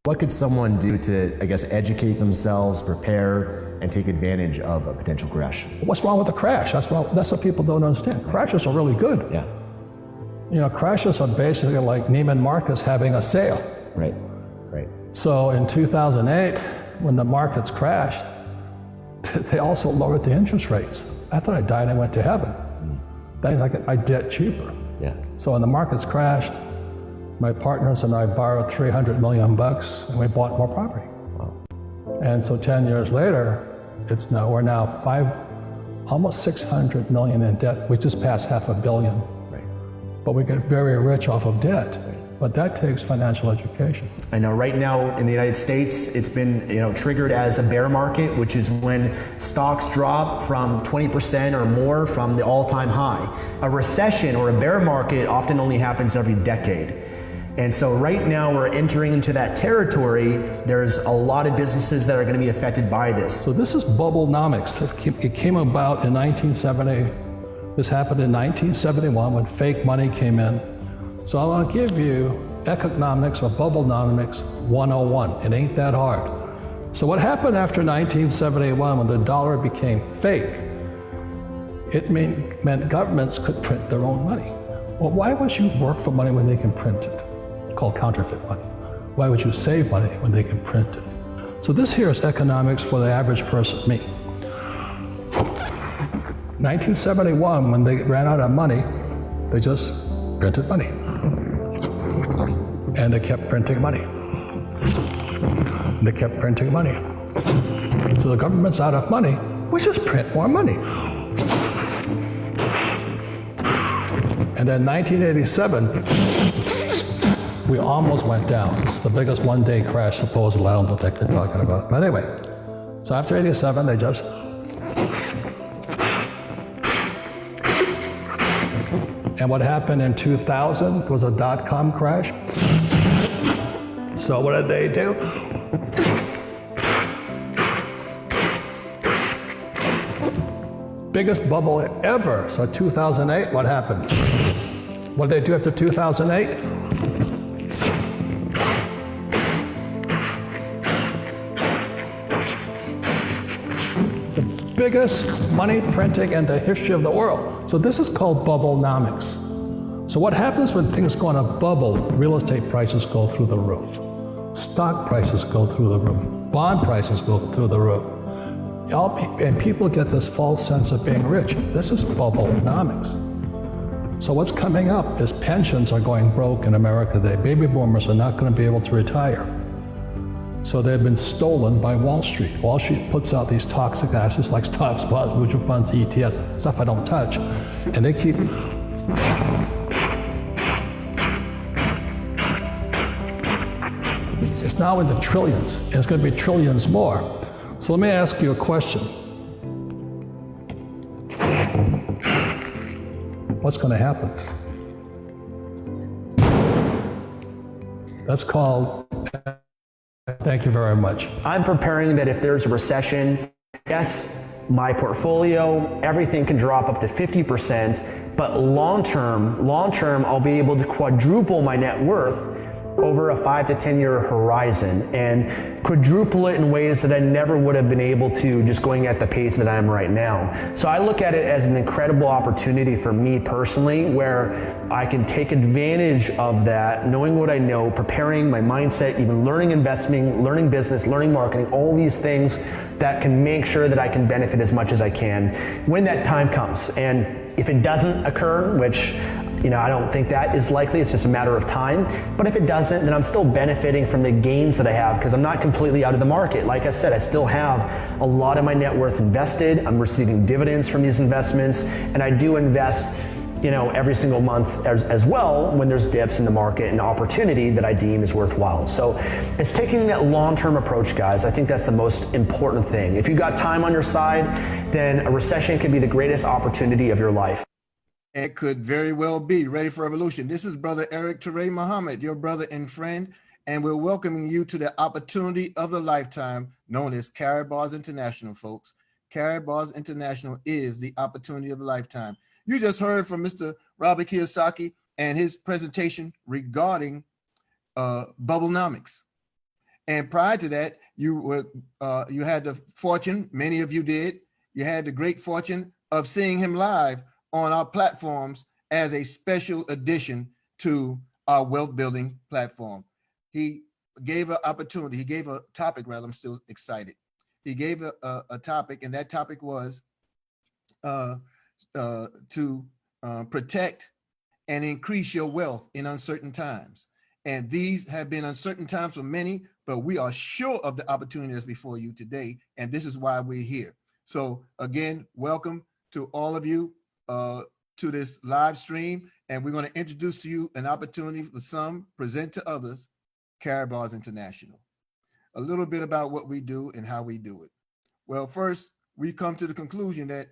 What could someone do to, I guess, educate themselves, prepare, and take advantage of a potential crash? What's wrong with the crash? That's what people don't understand. Crashes are really good. Yeah. You know, crashes are basically like Neiman Marcus having a sale. Right. So in 2008, when the markets crashed, they also lowered the interest rates. I thought I died and I went to heaven. That means I get my debt cheaper. Yeah. So when the markets crashed, my partners and I borrowed $300 million and we bought more property. Wow. And so 10 years later, we're now almost 600 million in debt. We just passed $500 million. Right. But we get very rich off of debt. But that takes financial education. I know right now in the United States, it's been triggered as a bear market, which is when stocks drop from 20% or more from the all-time high. A recession or a bear market often only happens every decade. And so right now we're entering into that territory. There's a lot of businesses that are going to be affected by this. So this is bubblenomics. It came about in 1970. This happened in 1971 when fake money came in. So I want to give you economics or bubblenomics 101. It ain't that hard. So what happened after 1971 when the dollar became fake? It meant governments could print their own money. Well, why would you work for money when they can print it? It's called counterfeit money. Why would you save money when they can print it? So this here is economics for the average person, me. 1971, when they ran out of money, they just printed money. And they kept printing money. They kept printing money. So the government's out of money, we just print more money. And then 1987, we almost went down. It's the biggest one-day crash, supposedly. I don't know what they're talking about. But anyway, so after 87, they just... And what happened in 2000 was a dot-com crash. So what did they do? Biggest bubble ever. So 2008, what happened? What did they do after 2008? The biggest money printing in the history of the world. So this is called bubblenomics. So what happens when things go on a bubble? Real estate prices go through the roof. Stock prices go through the roof. Bond prices go through the roof. And people get this false sense of being rich. This is bubblenomics. So what's coming up is pensions are going broke in America. The baby boomers are not going to be able to retire. So they've been stolen by Wall Street. Wall Street puts out these toxic assets like stocks, bonds, mutual funds, ETFs, stuff I don't touch. And they keep... It's now in the trillions, and it's going to be trillions more. So let me ask you a question. What's going to happen? That's called... Thank you very much. I'm preparing that if there's a recession, yes, my portfolio, everything can drop up to 50%, but long term, I'll be able to quadruple my net worth over a 5 to 10 year horizon and quadruple it in ways that I never would have been able to just going at the pace that I am right now. So I look at it as an incredible opportunity for me personally, where I can take advantage of that, knowing what I know, preparing my mindset, even learning investing, learning business, learning marketing, all these things that can make sure that I can benefit as much as I can when that time comes. And if it doesn't occur, which I don't think that is likely, it's just a matter of time. But if it doesn't, then I'm still benefiting from the gains that I have because I'm not completely out of the market. Like I said, I still have a lot of my net worth invested. I'm receiving dividends from these investments, and I do invest every single month as well when there's dips in the market and opportunity that I deem is worthwhile. So it's taking that long-term approach, guys. I think that's the most important thing. If you got time on your side, then a recession could be the greatest opportunity of your life. It could very well be. Ready for Revolution. This is Brother Eric Toure Muhammad, your brother and friend, and we're welcoming you to the opportunity of the lifetime known as Karatbars International, folks. Karatbars International is the opportunity of a lifetime. You just heard from Mr. Robert Kiyosaki and his presentation regarding bubblenomics. And prior to that, you had the fortune, many of you did, you had the great fortune of seeing him live on our platforms as a special addition to our wealth building platform. He gave an opportunity, he gave a topic, rather, I'm still excited. He gave a topic, and that topic was to protect and increase your wealth in uncertain times. And these have been uncertain times for many, but we are sure of the opportunity that's before you today. And this is why we're here. So again, welcome to all of you to this live stream. And we're going to introduce to you an opportunity for some, present to others, Karatbars International. A little bit about what we do and how we do it. Well, first, we come to the conclusion that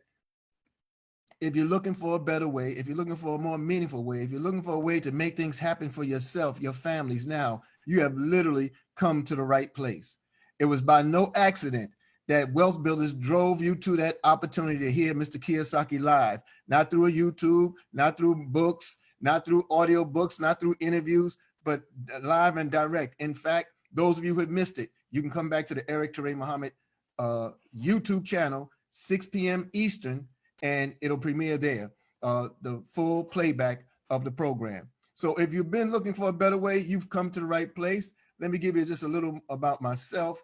if you're looking for a better way, if you're looking for a more meaningful way, if you're looking for a way to make things happen for yourself, your families now, you have literally come to the right place. It was by no accident that Wealth Builders drove you to that opportunity to hear Mr. Kiyosaki live, not through a YouTube, not through books, not through audio books, not through interviews, but live and direct. In fact, those of you who have missed it, you can come back to the Eric Toure Muhammad YouTube channel, 6 p.m. Eastern, and it'll premiere there, the full playback of the program. So if you've been looking for a better way, you've come to the right place. Let me give you just a little about myself.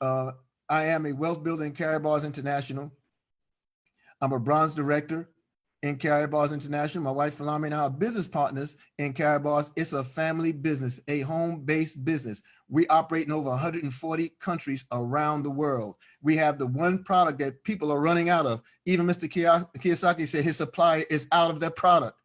I am a wealth builder in Karatbars International. I'm a bronze director in Karatbars International. My wife, Falami, and I are business partners in Karatbars. It's a family business, a home-based business. We operate in over 140 countries around the world. We have the one product that people are running out of. Even Mr. Kiyosaki said his supply is out of that product.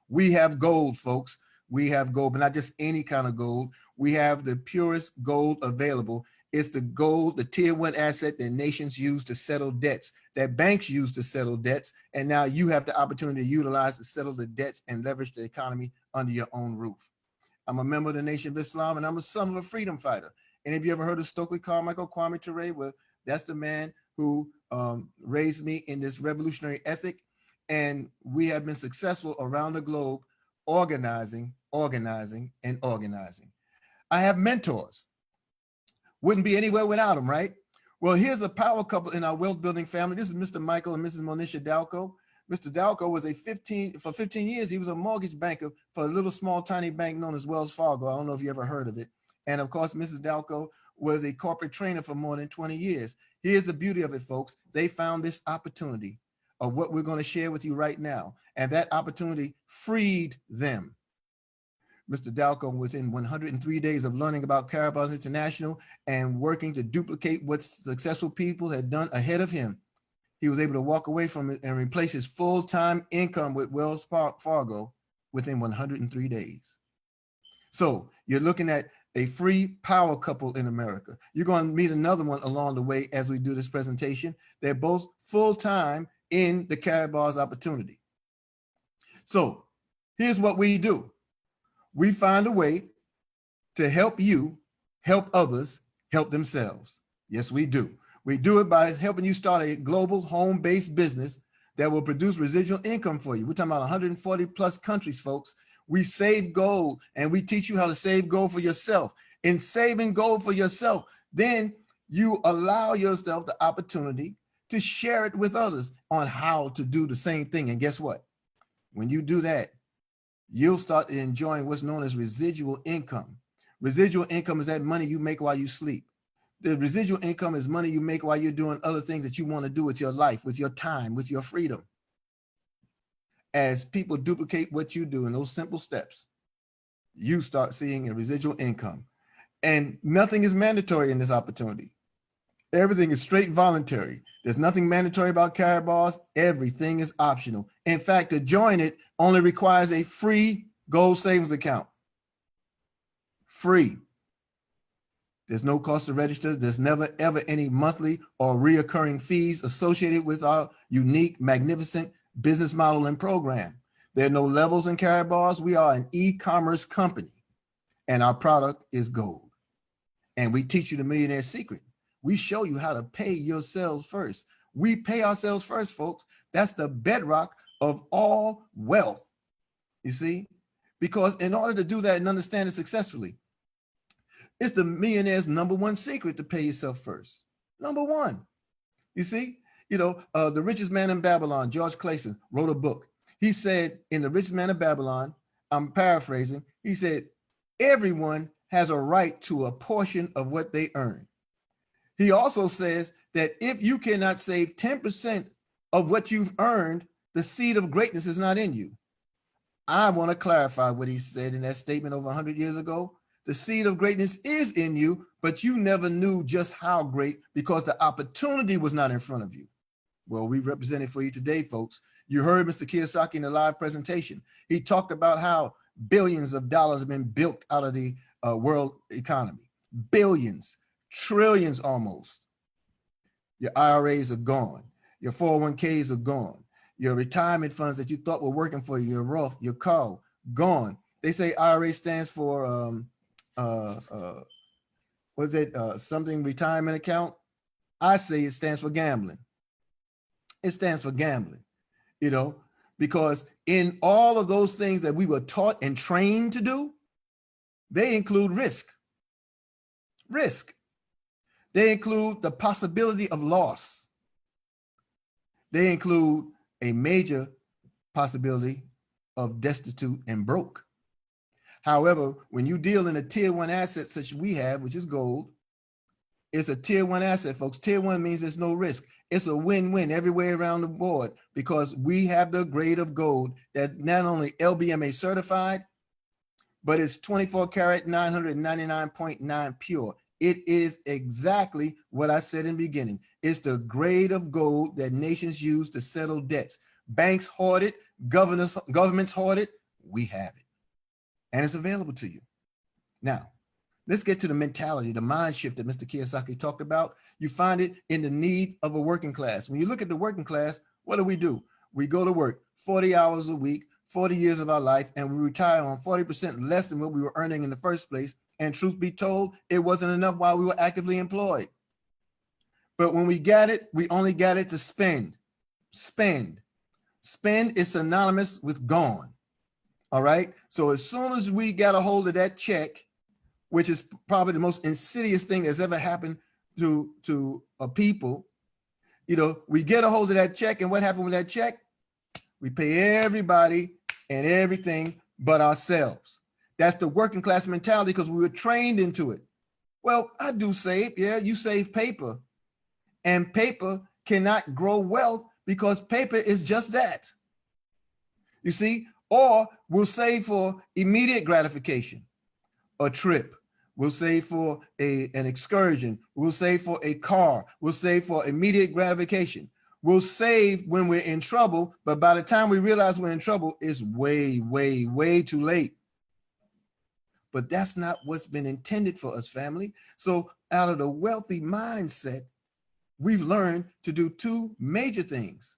We have gold, folks. We have gold, but not just any kind of gold. We have the purest gold available. It's the gold, the tier one asset that nations use to settle debts, that banks use to settle debts. And now you have the opportunity to utilize to settle the debts and leverage the economy under your own roof. I'm a member of the Nation of Islam, and I'm a son of a freedom fighter. And if you ever heard of Stokely Carmichael, Kwame Ture, well, that's the man who raised me in this revolutionary ethic. And we have been successful around the globe, organizing. I have mentors. Wouldn't be anywhere without them, right? Well, here's a power couple in our wealth building family. This is Mr. Michael and Mrs. Monisha Dalco. Mr. Dalco was for 15 years, he was a mortgage banker for a little small tiny bank known as Wells Fargo. I don't know if you ever heard of it. And of course, Mrs. Dalco was a corporate trainer for more than 20 years. Here's the beauty of it, folks. They found this opportunity of what we're going to share with you right now. And that opportunity freed them. Mr. Dalco, within 103 days of learning about Karatbars International and working to duplicate what successful people had done ahead of him, he was able to walk away from it and replace his full-time income with Wells Fargo within 103 days. So you're looking at a free power couple in America. You're going to meet another one along the way as we do this presentation. They're both full-time in the Karatbars opportunity. So here's what we do. We find a way to help you, help others, help themselves. Yes, we do. We do it by helping you start a global home-based business that will produce residual income for you. We're talking about 140 plus countries, folks. We save gold and we teach you how to save gold for yourself. In saving gold for yourself, then you allow yourself the opportunity to share it with others on how to do the same thing. And guess what? When you do that, you'll start enjoying what's known as residual income. Residual income is that money you make while you sleep. The residual income is money you make while you're doing other things that you want to do with your life, with your time, with your freedom. As people duplicate what you do in those simple steps, you start seeing a residual income. And nothing is mandatory in this opportunity. Everything is straight voluntary. There's nothing mandatory about Karatbars. Everything is optional. In fact, to join it only requires a free gold savings account. Free. There's no cost to register. There's never, ever any monthly or reoccurring fees associated with our unique, magnificent business model and program. There are no levels in Karatbars. We are an e-commerce company, and our product is gold. And we teach you the millionaire secret. We show you how to pay yourselves first. We pay ourselves first, folks. That's the bedrock of all wealth, you see? Because in order to do that and understand it successfully, It's the millionaire's number one secret to pay yourself first. Number one. You see, The Richest Man in Babylon, George Clason, wrote a book. He said in The Richest Man in Babylon, I'm paraphrasing, he said, everyone has a right to a portion of what they earn. He also says that if you cannot save 10% of what you've earned, the seed of greatness is not in you. I want to clarify what he said in that statement over 100 years ago. The seed of greatness is in you, but you never knew just how great because the opportunity was not in front of you. Well, we represent it for you today, folks. You heard Mr. Kiyosaki in the live presentation. He talked about how billions of dollars have been built out of the world economy. Billions, trillions almost. Your IRAs are gone. Your 401ks are gone. Your retirement funds that you thought were working for you, your Roth, your CAR, gone. They say IRA stands for something retirement account. I say it stands for gambling. It stands for gambling, because in all of those things that we were taught and trained to do, they include risk. They include the possibility of loss. They include a major possibility of destitute and broke. However, when you deal in a tier one asset such as we have, which is gold, it's a tier one asset, folks. Tier one means there's no risk. It's a win-win everywhere around the board because we have the grade of gold that not only LBMA certified, but it's 24 karat 999.9 pure. It is exactly what I said in the beginning. It's the grade of gold that nations use to settle debts. Banks hoard it, governments hoard it. We have it. And it's available to you. Now, let's get to the mentality, the mind shift that Mr. Kiyosaki talked about. You find it in the need of a working class. When you look at the working class, what do? We go to work 40 hours a week, 40 years of our life, and we retire on 40% less than what we were earning in the first place. And truth be told, it wasn't enough while we were actively employed. But when we got it, we only got it to spend. Spend is synonymous with gone. All right. So as soon as we got a hold of that check, which is probably the most insidious thing that's ever happened to a people, we get a hold of that check, and what happened with that check? We pay everybody and everything but ourselves. That's the working class mentality because we were trained into it. Well, I do save. Yeah, you save paper, and paper cannot grow wealth because paper is just that. You see, or we'll save for immediate gratification, a trip. We'll save for an excursion. We'll save for a car. We'll save for immediate gratification. We'll save when we're in trouble, but by the time we realize we're in trouble, it's way, way, way too late. But that's not what's been intended for us, family. So out of the wealthy mindset, we've learned to do two major things: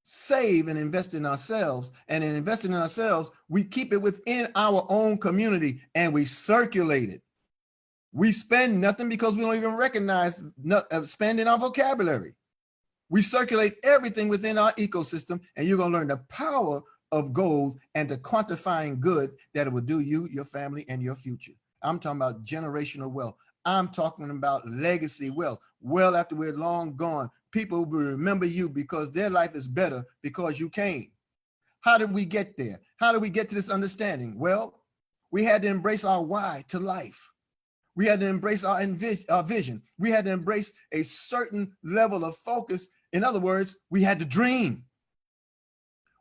save and invest in ourselves. And in investing in ourselves, we keep it within our own community and we circulate it. We spend nothing because we don't even recognize spend in our vocabulary. We circulate everything within our ecosystem, and you're going to learn the power of gold and the quantifying good that it will do you, your family, and your future. I'm talking about generational wealth. I'm talking about legacy wealth. Well, after we're long gone, people will remember you because their life is better because you came. How did we get there? How did we get to this understanding? Well, we had to embrace our why to life. We had to embrace our vision. We had to embrace a certain level of focus. In other words, we had to dream.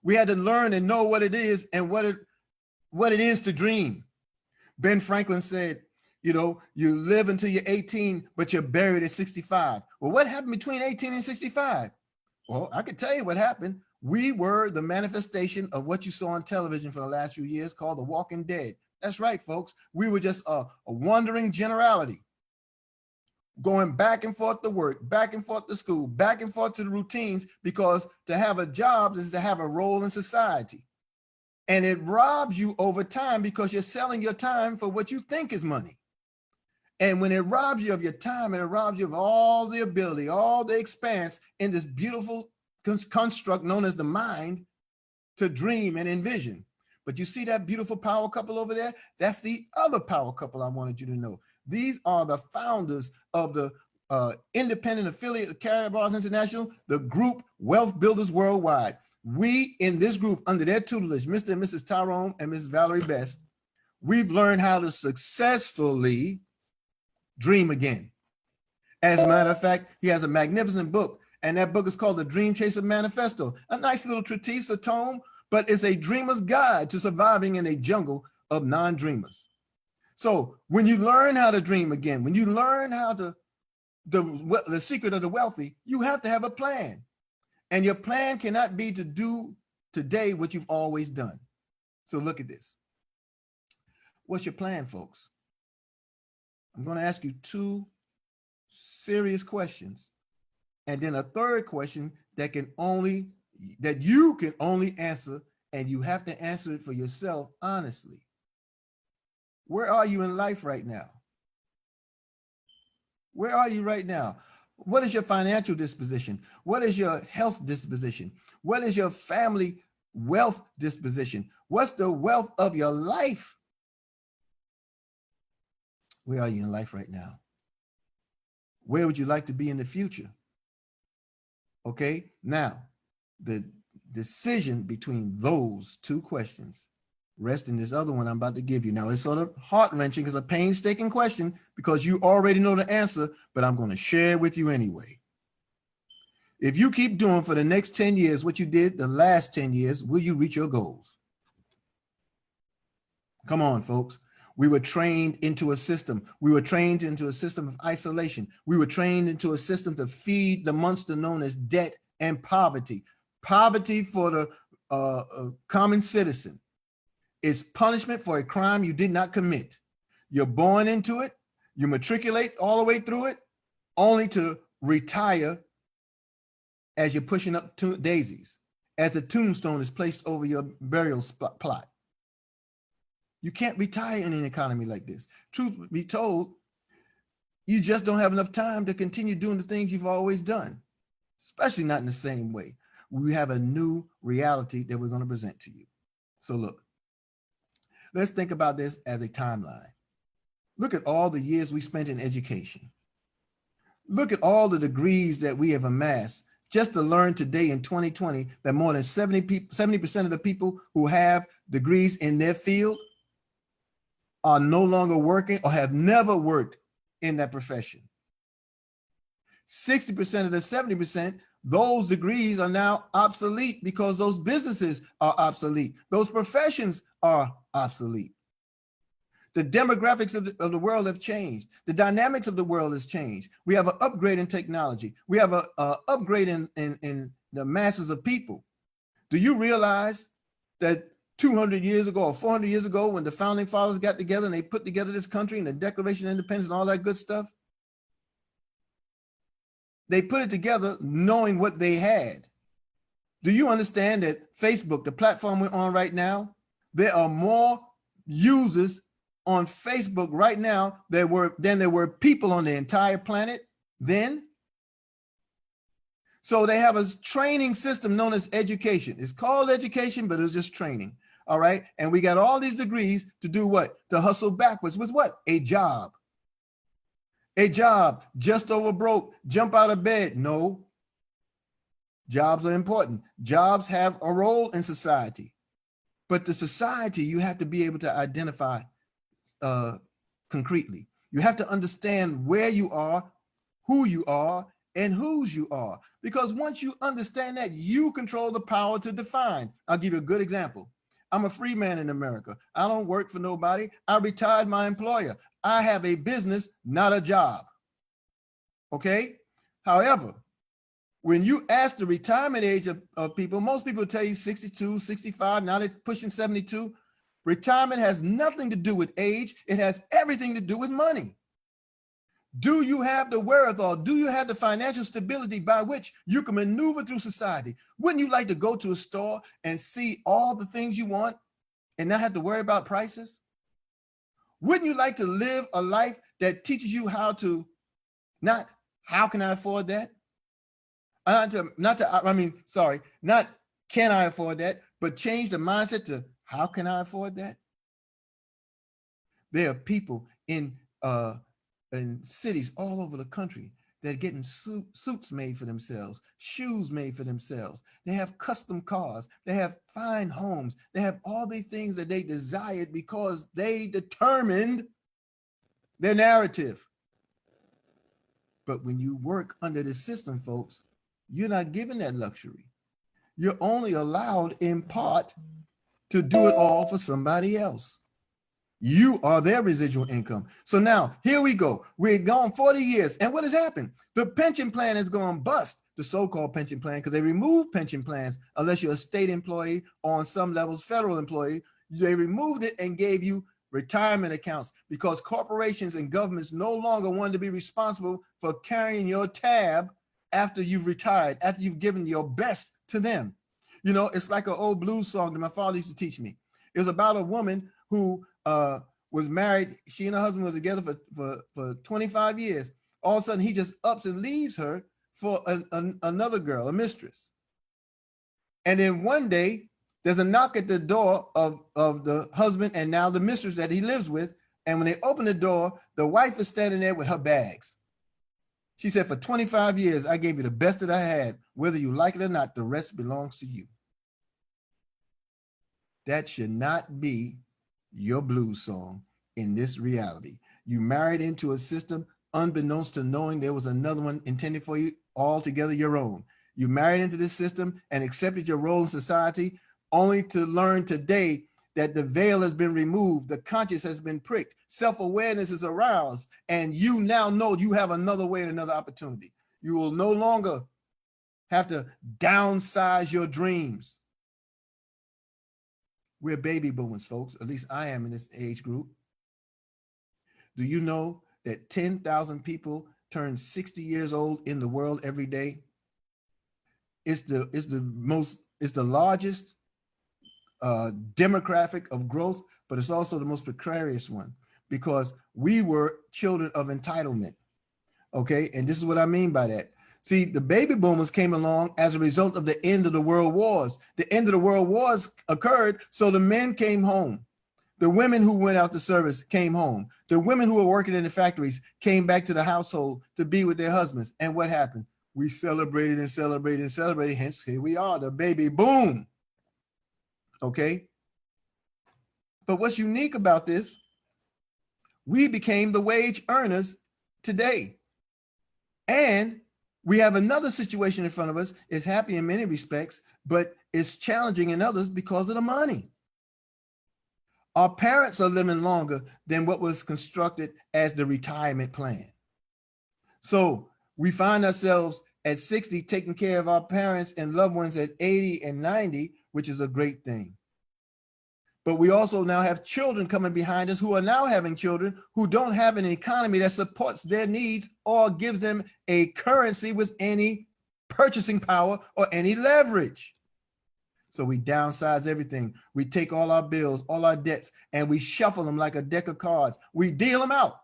We had to learn and know what it is and what it is to dream. Ben Franklin said, you live until you're 18, but you're buried at 65. Well, what happened between 18 and 65? Well, I could tell you what happened. We were the manifestation of what you saw on television for the last few years called The Walking Dead. That's right, folks. We were just a wandering generality, going back and forth to work, back and forth to school, back and forth to the routines, because to have a job is to have a role in society. And it robs you over time because you're selling your time for what you think is money. And when it robs you of your time, and it robs you of all the ability, all the expanse in this beautiful construct known as the mind to dream and envision. But you see that beautiful power couple over there? That's the other power couple I wanted you to know. These are the founders of the independent affiliate of Karatbars International, the group Wealth Builders Worldwide. We in this group, under their tutelage, Mr. and Mrs. Tyrone and Ms. Valerie Best, we've learned how to successfully dream again. As a matter of fact, he has a magnificent book, and that book is called The Dream Chaser Manifesto. A nice little treatise, a tome, but it's a dreamer's guide to surviving in a jungle of non-dreamers. So when you learn how to dream again, when you learn how to, the secret of the wealthy, you have to have a plan. And your plan cannot be to do today what you've always done. So look at this. What's your plan, folks? I'm going to ask you two serious questions, and then a third question that you can only answer, and you have to answer it for yourself honestly. Where are you in life right now? Where are you right now? What is your financial disposition? What is your health disposition? What is your family wealth disposition? What's the wealth of your life? Where are you in life right now? Where would you like to be in the future? Okay, now the decision between those two questions rests in this other one I'm about to give you. Now it's sort of heart-wrenching, it's a painstaking question because you already know the answer, but I'm going to share it with you anyway. If you keep doing for the next 10 years what you did the last 10 years, will you reach your goals? Come on, folks. We were trained into a system. We were trained into a system of isolation. We were trained into a system to feed the monster known as debt and poverty. Poverty for the common citizen is punishment for a crime you did not commit. You're born into it, you matriculate all the way through it, only to retire as you're pushing up daisies, as a tombstone is placed over your burial plot. You can't retire in an economy like this. Truth be told, you just don't have enough time to continue doing the things you've always done, especially not in the same way. We have a new reality that we're going to present to you. So look, let's think about this as a timeline. Look at all the years we spent in education. Look at all the degrees that we have amassed just to learn today in 2020 that more than 70% of the people who have degrees in their field are no longer working or have never worked in that profession. 60% of the 70%, those degrees are now obsolete because those businesses are obsolete. Those professions are obsolete. The demographics of the world have changed. The dynamics of the world has changed. We have an upgrade in technology. We have an upgrade in the masses of people. Do you realize that 200 years ago or 400 years ago, when the founding fathers got together and they put together this country and the Declaration of Independence and all that good stuff, they put it together knowing what they had. Do you understand that Facebook, the platform we're on right now, there are more users on Facebook right now than there were people on the entire planet then? So they have a training system known as education. It's called education, but it's just training. All right. And we got all these degrees to do what? To hustle backwards with what? A job. A job. Just over broke. Jump out of bed. No. Jobs are important. Jobs have a role in society. But the society you have to be able to identify concretely. You have to understand where you are, who you are, and whose you are. Because once you understand that, you control the power to define. I'll give you a good example. I'm a free man in America. I don't work for nobody. I retired my employer. I have a business, not a job. Okay? However, when you ask the retirement age of people, most people tell you 62, 65, now they're pushing 72. Retirement has nothing to do with age. It has everything to do with money. Do you have the wherewithal? Do you have the financial stability by which you can maneuver through society? Wouldn't you like to go to a store and see all the things you want and not have to worry about prices? Wouldn't you like to live a life that teaches you how how can I afford that? Not can I afford that, but change the mindset to How can I afford that? There are people in cities all over the country that are getting suits made for themselves, shoes made for themselves. They have custom cars. They have fine homes. They have all these things that they desired because they determined their narrative. But when you work under the system, folks, you're not given that luxury. You're only allowed in part to do it all for somebody else. You are their residual income. So now here we go. We're gone 40 years. And what has happened? The pension plan has gone bust, the so-called pension plan, because they removed pension plans unless you're a state employee or on some levels federal employee. They removed it and gave you retirement accounts because corporations and governments no longer wanted to be responsible for carrying your tab after you've retired, after you've given your best to them. You know, it's like an old blues song that my father used to teach me. It was about a woman who was married. She and her husband were together for 25 years. All of a sudden, he just ups and leaves her for another girl, a mistress. And then one day, there's a knock at the door of the husband and now the mistress that he lives with. And when they open the door, the wife is standing there with her bags. She said, for 25 years, I gave you the best that I had. Whether you like it or not, the rest belongs to you. That should not be your blues song in this reality. You married into a system unbeknownst to knowing there was another one intended for you, altogether your own. You married into this system and accepted your role in society only to learn today that the veil has been removed, the conscience has been pricked, self-awareness is aroused, and you now know you have another way and another opportunity. You will no longer have to downsize your dreams. We're baby boomers, folks. At least I am in this age group. Do you know that 10,000 people turn 60 years old in the world every day? It's the largest demographic of growth, but it's also the most precarious one because we were children of entitlement. Okay, and this is what I mean by that. See, the baby boomers came along as a result of the end of the world wars. The end of the world wars occurred, so the men came home. The women who went out to service came home. The women who were working in the factories came back to the household to be with their husbands. And what happened? We celebrated and celebrated and celebrated. Hence, here we are, the baby boom. Okay? But what's unique about this, we became the wage earners today. And we have another situation in front of us. It's happy in many respects, but it's challenging in others because of the money. Our parents are living longer than what was constructed as the retirement plan. So we find ourselves at 60 taking care of our parents and loved ones at 80 and 90, which is a great thing. But we also now have children coming behind us who are now having children who don't have an economy that supports their needs or gives them a currency with any purchasing power or any leverage. So we downsize everything. We take all our bills, all our debts, and we shuffle them like a deck of cards. We deal them out.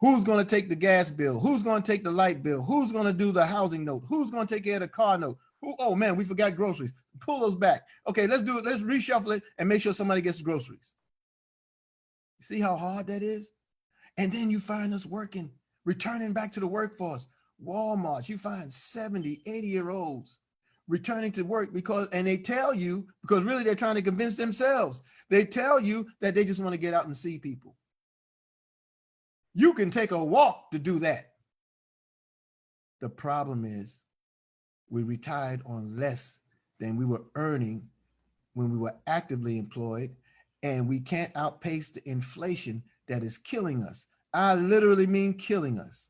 Who's going to take the gas bill? Who's going to take the light bill? Who's going to do the housing note? Who's going to take care of the car note? Oh man, we forgot groceries. Pull those back. Okay, let's do it. Let's reshuffle it and make sure somebody gets groceries. You see how hard that is? And then you find us working, returning back to the workforce. Walmart, you find 70, 80-year-olds returning to work and they tell you, because really they're trying to convince themselves. They tell you that they just want to get out and see people. You can take a walk to do that. The problem is we retired on less than we were earning when we were actively employed, and we can't outpace the inflation that is killing us. I literally mean killing us.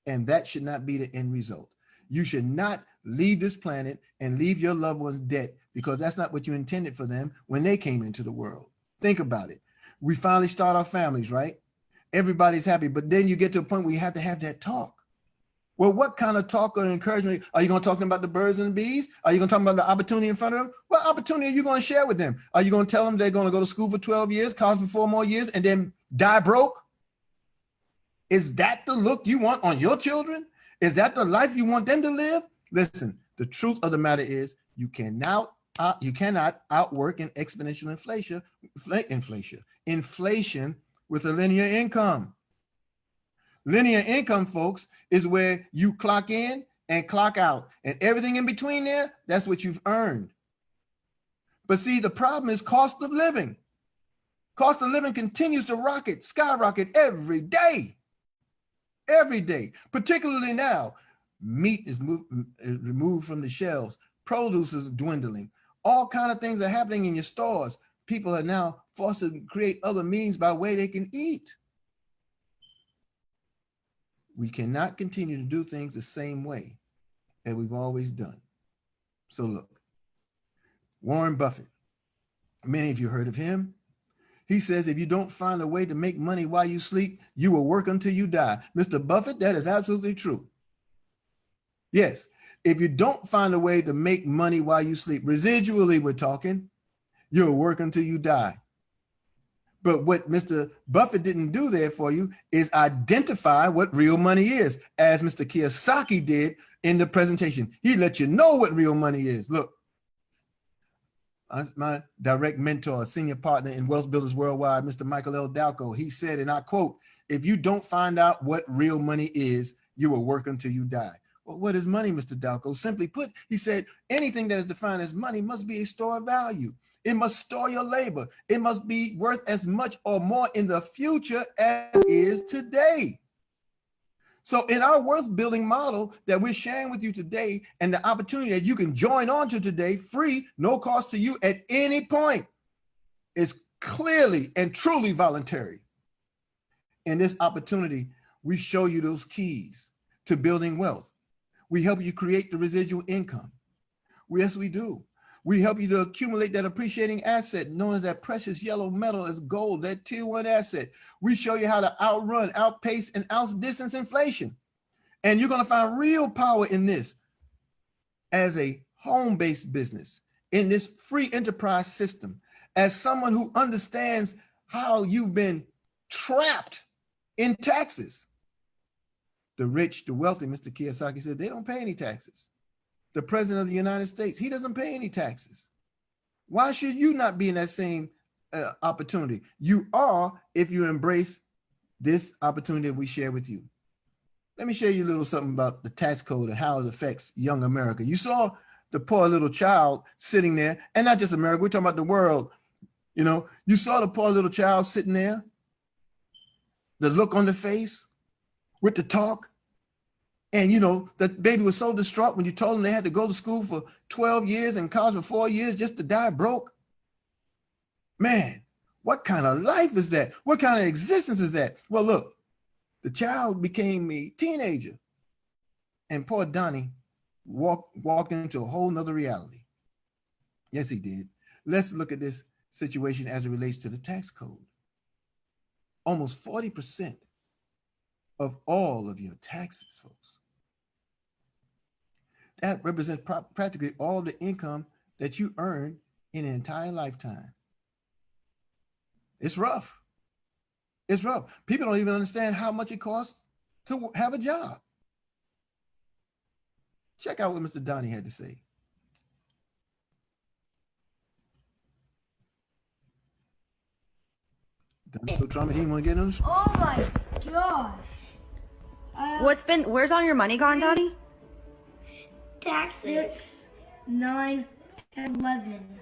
And that should not be the end result. You should not leave this planet and leave your loved ones dead, because that's not what you intended for them when they came into the world. Think about it. We finally start our families, right? Everybody's happy, but then you get to a point where you have to have that talk. Well, what kind of talk or encouragement? Are you going to talk to them about the birds and the bees? Are you going to talk about the opportunity in front of them? What opportunity are you going to share with them? Are you going to tell them they're going to go to school for 12 years, college for 4 more years, and then die broke? Is that the look you want on your children? Is that the life you want them to live? Listen, the truth of the matter is you cannot outwork an exponential inflation with a linear income. Linear income, folks, is where you clock in and clock out, and everything in between there, that's what you've earned. But see, the problem is cost of living. Cost of living continues to skyrocket every day, particularly now. Meat is removed from the shelves. Produce is dwindling. All kinds of things are happening in your stores. People are now forced to create other means by way they can eat. We cannot continue to do things the same way that we've always done. So look, Warren Buffett, many of you heard of him. He says, if you don't find a way to make money while you sleep, you will work until you die. Mr. Buffett, that is absolutely true. Yes, if you don't find a way to make money while you sleep, residually we're talking, you'll work until you die. But what Mr. Buffett didn't do there for you is identify what real money is, as Mr. Kiyosaki did in the presentation. He let you know what real money is. Look, my direct mentor, senior partner in Wealth Builders Worldwide, Mr. Michael L. Dalco, he said, and I quote, if you don't find out what real money is, you will work until you die. Well, what is money, Mr. Dalco? Simply put, he said, anything that is defined as money must be a store of value. It must store your labor. It must be worth as much or more in the future as it is today. So in our wealth building model that we're sharing with you today, and the opportunity that you can join on to today, free, no cost to you at any point, is clearly and truly voluntary. In this opportunity, we show you those keys to building wealth. We help you create the residual income. Yes, we do. We help you to accumulate that appreciating asset known as that precious yellow metal as gold, that tier 1 asset. We show you how to outrun, outpace, and outdistance inflation. And you're going to find real power in this as a home-based business, in this free enterprise system, as someone who understands how you've been trapped in taxes. The rich, the wealthy, Mr. Kiyosaki said, they don't pay any taxes. The president of the United States, he doesn't pay any taxes. Why should you not be in that same opportunity? You are, if you embrace this opportunity that we share with you. Let me share you a little something about the tax code and how it affects young America. You saw the poor little child sitting there, and not just America, we're talking about the world. You know, you saw the poor little child sitting there, the look on the face with the talk. And you know, that baby was so distraught when you told them they had to go to school for 12 years and college for 4 years just to die broke. Man, what kind of life is that? What kind of existence is that? Well, look, the child became a teenager, and poor Donnie walked into a whole nother reality. Yes, he did. Let's look at this situation as it relates to the tax code. Almost 40% of all of your taxes, folks. That represents practically all the income that you earn in an entire lifetime. It's rough. It's rough. People don't even understand how much it costs to have a job. Check out what Mr. Donnie had to say. Donnie's so traumatized he didn't want to get on the show. Oh my gosh. Where's all your money gone, Donnie? Taxes. 6, 9, 10, 11.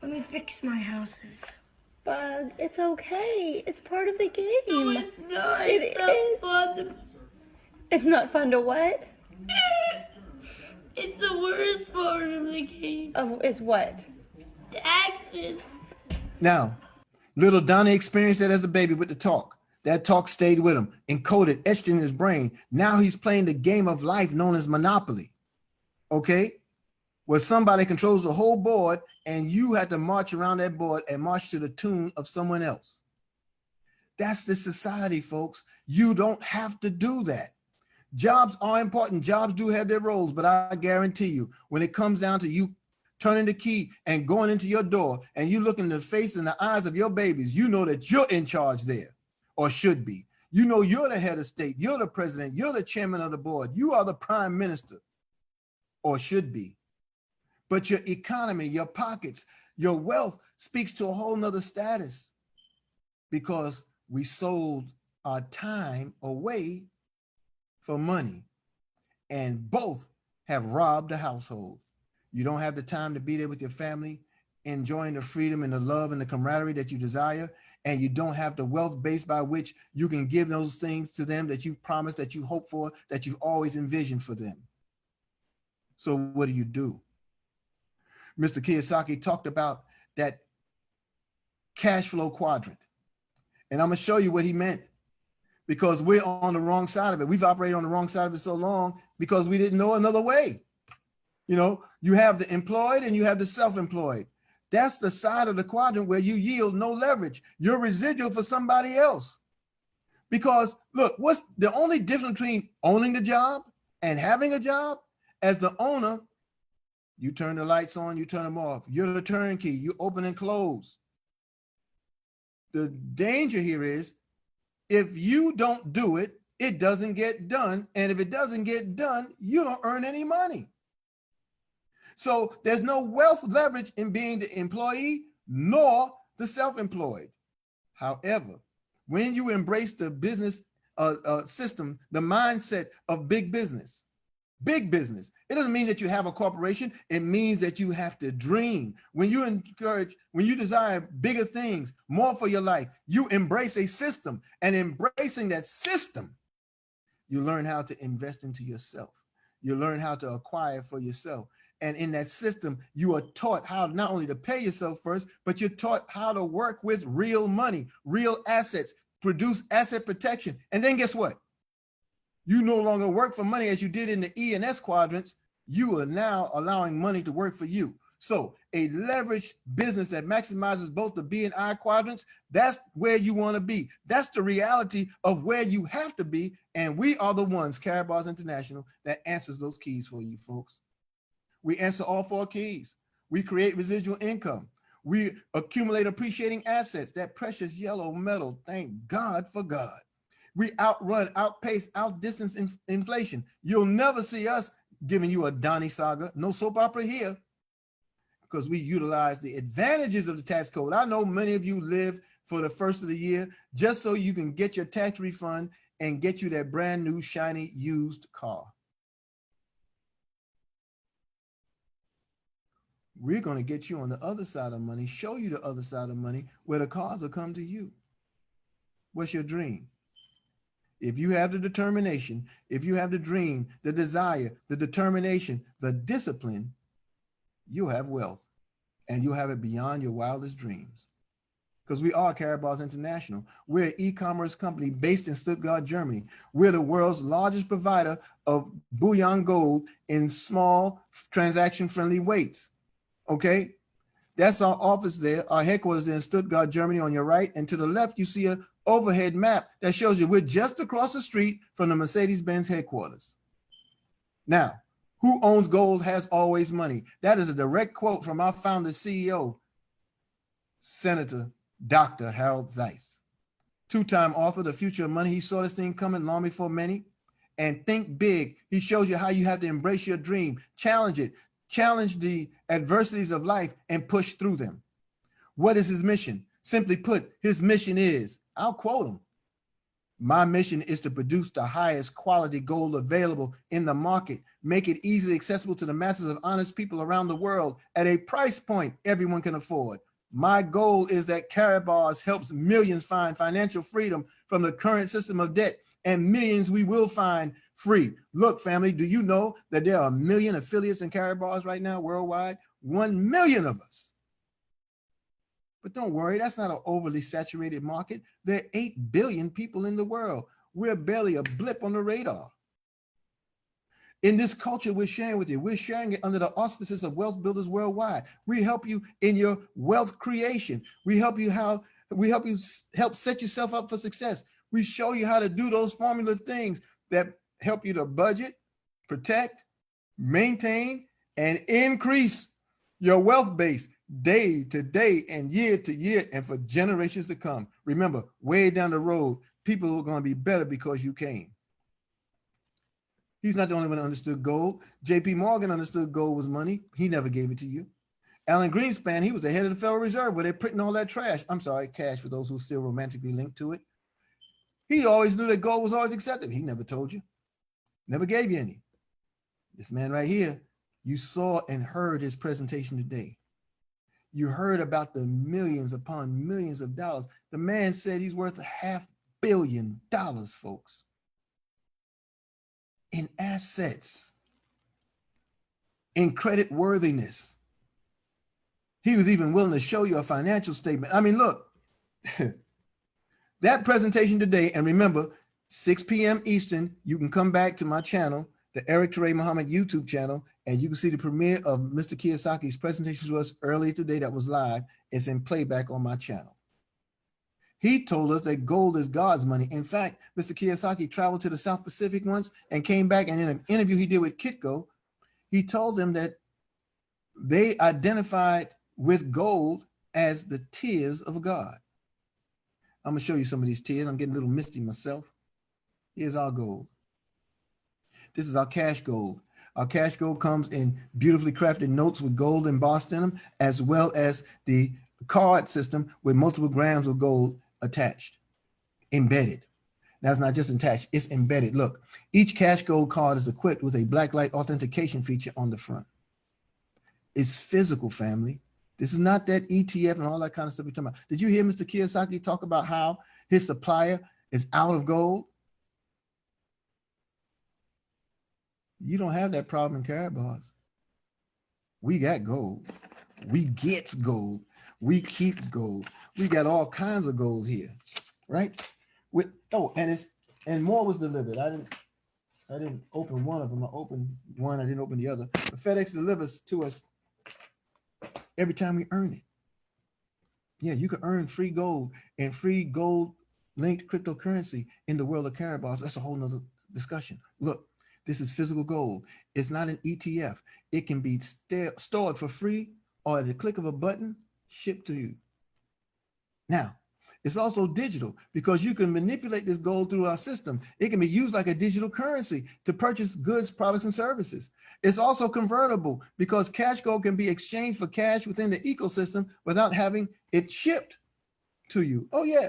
Let me fix my houses. Bug, it's okay. It's part of the game. No, it's not. It It's is. not fun. It's not fun to what? It's the worst part of the game. It's what? Taxes. Now, little Donnie experienced that as a baby with the talk. That talk stayed with him, encoded, etched in his brain. Now he's playing the game of life known as Monopoly, okay? Where somebody controls the whole board and you have to march around that board and march to the tune of someone else. That's the society, folks. You don't have to do that. Jobs are important. Jobs do have their roles, but I guarantee you, when it comes down to you turning the key and going into your door and you look in the face and the eyes of your babies, you know that you're in charge there. Or should be. You know you're the head of state, you're the president, you're the chairman of the board, you are the prime minister, or should be. but your economy, your pockets, your wealth speaks to a whole nother status because we sold our time away for money, and both have robbed the household. You don't have the time to be there with your family, enjoying the freedom and the love and the camaraderie that you desire, and you don't have the wealth base by which you can give those things to them that you've promised, that you hope for, that you've always envisioned for them. So what do? Mr. Kiyosaki talked about that cash flow quadrant, and I'm gonna show you what he meant, because we're on the wrong side of it. We've operated on the wrong side of it so long because we didn't know another way. You know, you have the employed and you have the self-employed. That's the side of the quadrant where you yield no leverage. You're residual for somebody else. Because look, what's the only difference between owning the job and having a job? As the owner, you turn the lights on, you turn them off. You're the turnkey, you open and close. The danger here is if you don't do it, it doesn't get done. And if it doesn't get done, you don't earn any money. So there's no wealth leverage in being the employee nor the self-employed. However, when you embrace the business system, the mindset of big business, it doesn't mean that you have a corporation. It means that you have to dream. When you desire bigger things, more for your life, you embrace a system, and embracing that system, you learn how to invest into yourself. You learn how to acquire for yourself. And in that system, you are taught how not only to pay yourself first, but you're taught how to work with real money, real assets, produce asset protection. And then guess what? You no longer work for money as you did in the E and S quadrants. You are now allowing money to work for you. So a leveraged business that maximizes both the B and I quadrants, that's where you want to be. That's the reality of where you have to be. And we are the ones, Karatbars International, that answers those keys for you folks. We answer all 4 keys. We create residual income. We accumulate appreciating assets, that precious yellow metal. Thank God for God. We outrun, outpace, outdistance inflation. You'll never see us giving you a Donnie saga, no soap opera here, because we utilize the advantages of the tax code. I know many of you live for the first of the year just so you can get your tax refund and get you that brand new shiny used car. We're going to get you on the other side of money, show you the other side of money where the cars will come to you. What's your dream? If you have the determination, if you have the dream, the desire, the determination, the discipline, you'll have wealth, and you'll have it beyond your wildest dreams. Because we are Karatbars International. We're an e-commerce company based in Stuttgart, Germany. We're the world's largest provider of bullion gold in small transaction-friendly weights. Okay, that's our office there. Our headquarters in Stuttgart, Germany on your right. And to the left, you see an overhead map that shows you we're just across the street from the Mercedes-Benz headquarters. Now, who owns gold has always money. That is a direct quote from our founder, CEO, Senator Dr. Harold Zeiss. 2-time author, The Future of Money. He saw this thing coming long before many. And think big. He shows you how you have to embrace your dream, challenge it. Challenge the adversities of life and push through them. What is his mission? Simply put, his mission is, I'll quote him, "My mission is to produce the highest quality gold available in the market, make it easily accessible to the masses of honest people around the world at a price point everyone can afford. My goal is that Karatbars helps millions find financial freedom from the current system of debt, and millions we will find free." Look, family, do you know that there are 1 million affiliates in Karatbars right now worldwide? 1 million of us. But don't worry, that's not an overly saturated market. There are 8 billion people in the world. We're barely a blip on the radar. In this culture we're sharing with you, we're sharing it under the auspices of Wealth Builders Worldwide. We help you in your wealth creation. We help you help set yourself up for success. We show you how to do those formula things that help you to budget, protect, maintain, and increase your wealth base day to day and year to year and for generations to come. Remember, way down the road, people are going to be better because you came. He's not the only one that understood gold. JP Morgan understood gold was money. He never gave it to you. Alan Greenspan, he was the head of the Federal Reserve where they're printing all that trash. I'm sorry, cash for those who are still romantically linked to it. He always knew that gold was always accepted. He never told you, never gave you any. This man right here, you saw and heard his presentation today. You heard about the millions upon millions of dollars. The man said he's worth $500 million, folks, in assets, in credit worthiness. He was even willing to show you a financial statement. I mean, look, that presentation today, and remember, 6 p.m. Eastern, you can come back to my channel, the Eric Toure Muhammad YouTube channel, and you can see the premiere of Mr. Kiyosaki's presentation to us earlier today that was live. It's in playback on my channel. He told us that gold is God's money. In fact, Mr. Kiyosaki traveled to the South Pacific once and came back, and in an interview he did with Kitco, he told them that they identified with gold as the tears of God. I'm gonna show you some of these tears. I'm getting a little misty myself. Here's our gold. This is our cash gold. Our cash gold comes in beautifully crafted notes with gold embossed in them, as well as the card system with multiple grams of gold attached, embedded. Now it's not just attached, it's embedded. Look, each cash gold card is equipped with a blacklight authentication feature on the front. It's physical, family. This is not that ETF and all that kind of stuff we're talking about. Did you hear Mr. Kiyosaki talk about how his supplier is out of gold? You don't have that problem in Karatbars. We got gold. We get gold. We keep gold. We got all kinds of gold here, right? With and more was delivered. I didn't open one of them. I opened one. I didn't open the other. But FedEx delivers to us every time we earn it. Yeah, you can earn free gold and free gold linked cryptocurrency in the world of Karatbars. That's a whole nother discussion. Look, this is physical gold. It's not an ETF. It can be stored for free or at the click of a button, shipped to you. Now, it's also digital because you can manipulate this gold through our system. It can be used like a digital currency to purchase goods, products, and services. It's also convertible because cash gold can be exchanged for cash within the ecosystem without having it shipped to you. Oh yeah.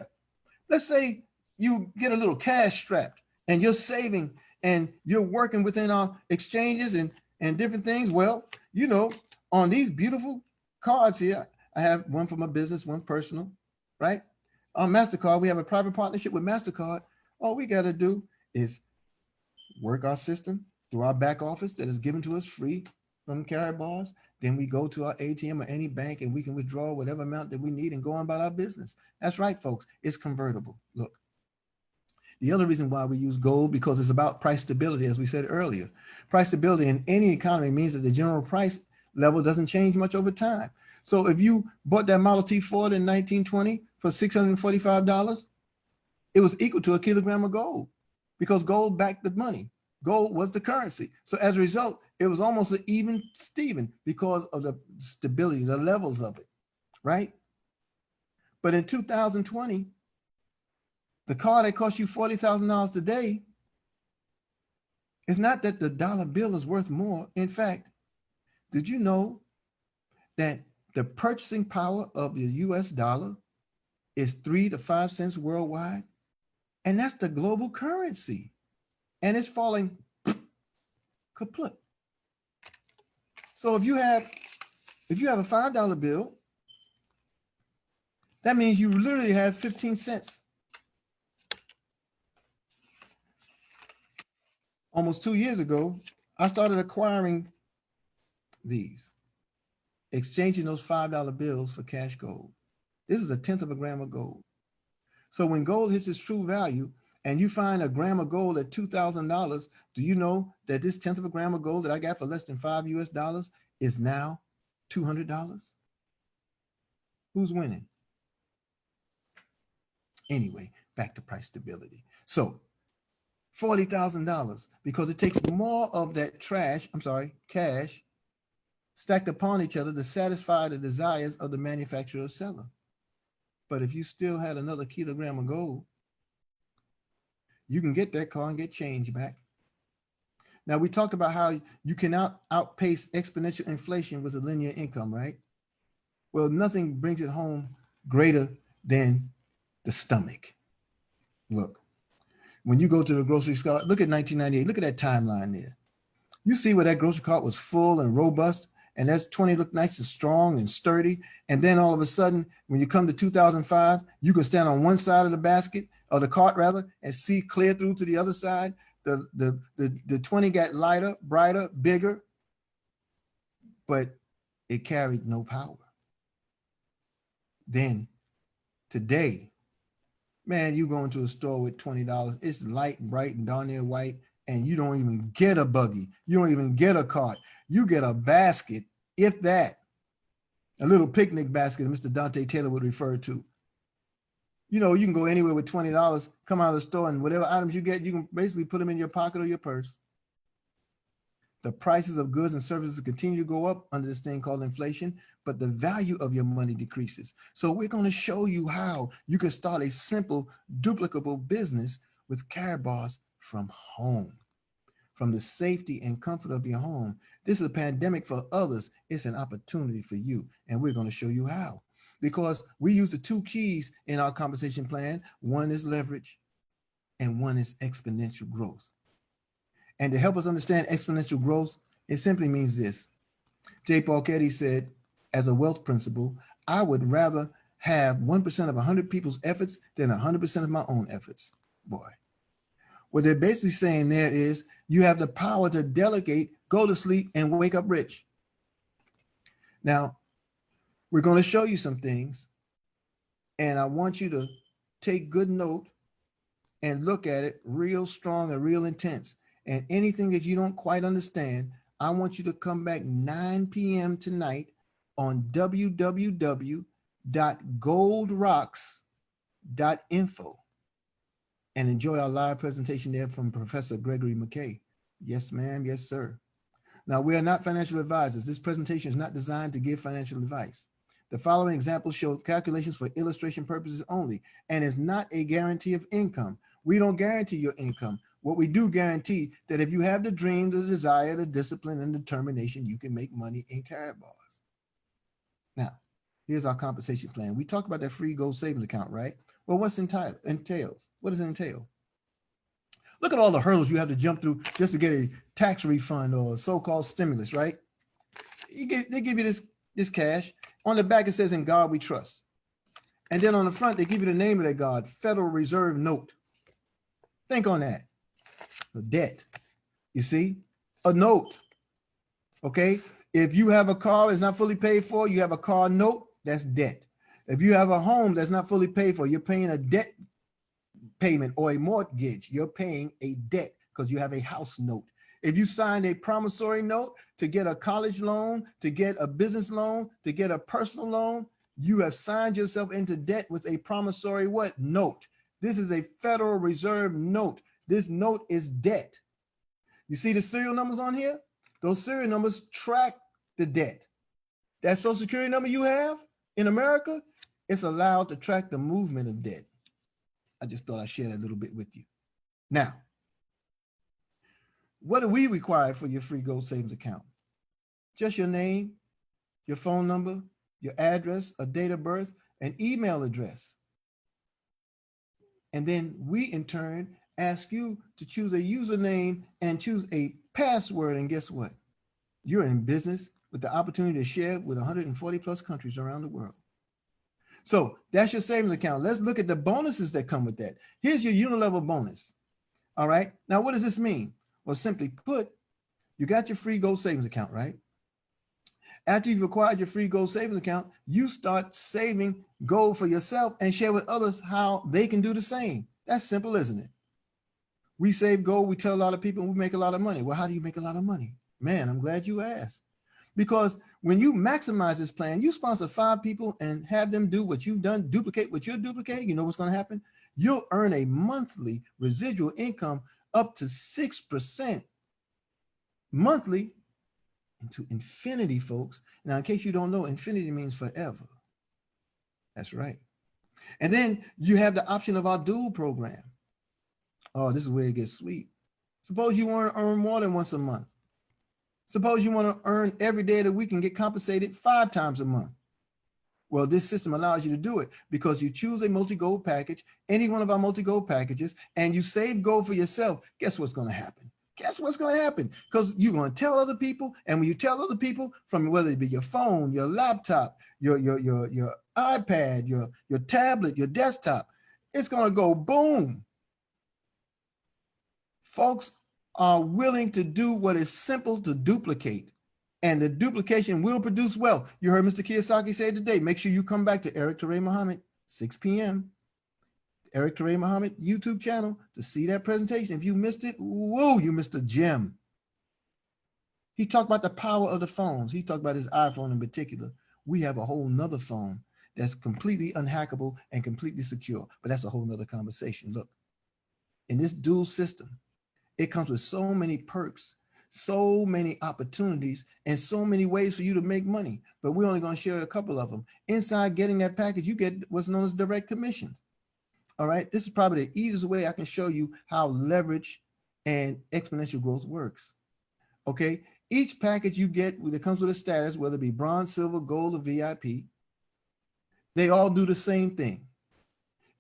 Let's say you get a little cash strapped and you're saving and you're working within our exchanges and different things. Well, you know, on these beautiful cards here, I have one for my business, one personal, right? On MasterCard, we have a private partnership with MasterCard. All we got to do is work our system through our back office that is given to us free from Karatbars. Then we go to our ATM or any bank and we can withdraw whatever amount that we need and go on about our business. That's right, folks. It's convertible. Look, the other reason why we use gold, because it's about price stability, as we said earlier. Price stability in any economy means that the general price level doesn't change much over time. So if you bought that Model T Ford in 1920 for $645, it was equal to a kilogram of gold because gold backed the money. Gold was the currency. So as a result, it was almost an even Steven because of the stability, the levels of it, right? But in 2020, the car that cost you $40,000 today, it's not that the dollar bill is worth more. In fact, did you know that the purchasing power of the US dollar is 3 to 5 cents worldwide? And that's the global currency. And it's falling kaput. So if you have a $5 bill, that means you literally have 15 cents. Almost 2 years ago, I started acquiring these, exchanging those $5 bills for cash gold. This is 1/10 of a gram of gold. So when gold hits its true value and you find a gram of gold at $2,000, do you know that this 1/10 of a gram of gold that I got for less than $5 US is now $200? Who's winning? Anyway, back to price stability. So $40,000 because it takes more of that cash stacked upon each other to satisfy the desires of the manufacturer or seller. But if you still had another kilogram of gold, you can get that car and get change back. Now, we talked about how you can outpace exponential inflation with a linear income, right? Well, nothing brings it home greater than the stomach. Look, when you go to the grocery store, look at 1998, look at that timeline there. You see where that grocery cart was full and robust, and that's 20 looked nice and strong and sturdy. And then all of a sudden, when you come to 2005, you can stand on one side of the basket, or the cart rather, and see clear through to the other side. The 20 got lighter, brighter, bigger, but it carried no power. Then today, man, you go into a store with $20, it's light and bright and darn near white, and you don't even get a buggy. You don't even get a cart. You get a basket, if that, a little picnic basket Mr. Dante Taylor would refer to. You know, you can go anywhere with $20, come out of the store, and whatever items you get, you can basically put them in your pocket or your purse. The prices of goods and services continue to go up under this thing called inflation, but the value of your money decreases. So we're going to show you how you can start a simple, duplicable business with Karatbars from home, from the safety and comfort of your home. This is a pandemic for others. It's an opportunity for you, and we're going to show you how. Because we use the two keys in our compensation plan. One is leverage, and one is exponential growth. And to help us understand exponential growth, it simply means this. J. Paul Getty said, as a wealth principle, I would rather have 1% of 100 people's efforts than 100% of my own efforts. Boy, what they're basically saying there is you have the power to delegate, go to sleep, and wake up rich. Now, we're going to show you some things, and I want you to take good note and look at it real strong and real intense. And anything that you don't quite understand, I want you to come back 9 p.m. tonight on www.goldrocks.info and enjoy our live presentation there from Professor Gregory McKay. Yes, ma'am. Yes, sir. Now, we are not financial advisors. This presentation is not designed to give financial advice. The following examples show calculations for illustration purposes only and is not a guarantee of income. We don't guarantee your income. What we do guarantee that if you have the dream, the desire, the discipline, and determination, you can make money in Karatbars. Now, here's our compensation plan. We talked about that free gold savings account, right? Well, what's entails? What does it entail? Look at all the hurdles you have to jump through just to get a tax refund or a so-called stimulus, right? They give you this cash. On the back, it says, "In God we trust." And then on the front, they give you the name of that God, Federal Reserve Note. Think on that. A debt, you see, a note. Okay, if you have a car that's not fully paid for, you have a car note, that's debt. If you have a home that's not fully paid for, you're paying a debt payment or a mortgage. You're paying a debt because you have a house note. If you signed a promissory note to get a college loan, to get a business loan, to get a personal loan, you have signed yourself into debt with a promissory what? Note. This is a Federal Reserve note. This note is debt. You see the serial numbers on here? Those serial numbers track the debt. That Social Security number you have in America, it's allowed to track the movement of debt. I just thought I'd share that a little bit with you. Now, what do we require for your free gold savings account? Just your name, your phone number, your address, a date of birth, an email address. And then we, in turn, ask you to choose a username and choose a password. And guess what? You're in business with the opportunity to share with 140 plus countries around the world. So that's your savings account. Let's look at the bonuses that come with that. Here's your unilevel bonus. All right. Now, what does this mean? Well, simply put, you got your free gold savings account, right? After you've acquired your free gold savings account, you start saving gold for yourself and share with others how they can do the same. That's simple, isn't it? We save gold, we tell a lot of people, and we make a lot of money. Well, how do you make a lot of money? Man, I'm glad you asked. Because when you maximize this plan, you sponsor 5 people and have them do what you've done, duplicate what you're duplicating, you know what's going to happen? You'll earn a monthly residual income up to 6% monthly into infinity, folks. Now, in case you don't know, infinity means forever. That's right. And then you have the option of our dual program. Oh, this is where it gets sweet. Suppose you want to earn more than once a month. Suppose you want to earn every day of the week and get compensated 5 times a month. Well, this system allows you to do it because you choose a multi-gold package, any one of our multi-gold packages, and you save gold for yourself. Guess what's going to happen? Guess what's going to happen? Because you're going to tell other people, and when you tell other people, from whether it be your phone, your laptop, your iPad, your tablet, your desktop, it's going to go boom. Folks are willing to do what is simple to duplicate, and the duplication will produce wealth. You heard Mr. Kiyosaki say today, make sure you come back to Eric Toure Muhammad, 6 p.m. Eric Toure Muhammad YouTube channel to see that presentation. If you missed it, whoa, you missed a gem. He talked about the power of the phones. He talked about his iPhone in particular. We have a whole nother phone that's completely unhackable and completely secure, but that's a whole nother conversation. Look, in this dual system, it comes with so many perks, so many opportunities, and so many ways for you to make money, but we're only going to share a couple of them. Inside getting that package, you get what's known as direct commissions. All right, this is probably the easiest way I can show you how leverage and exponential growth works. Okay, each package you get that comes with a status, whether it be bronze, silver, gold, or VIP, they all do the same thing.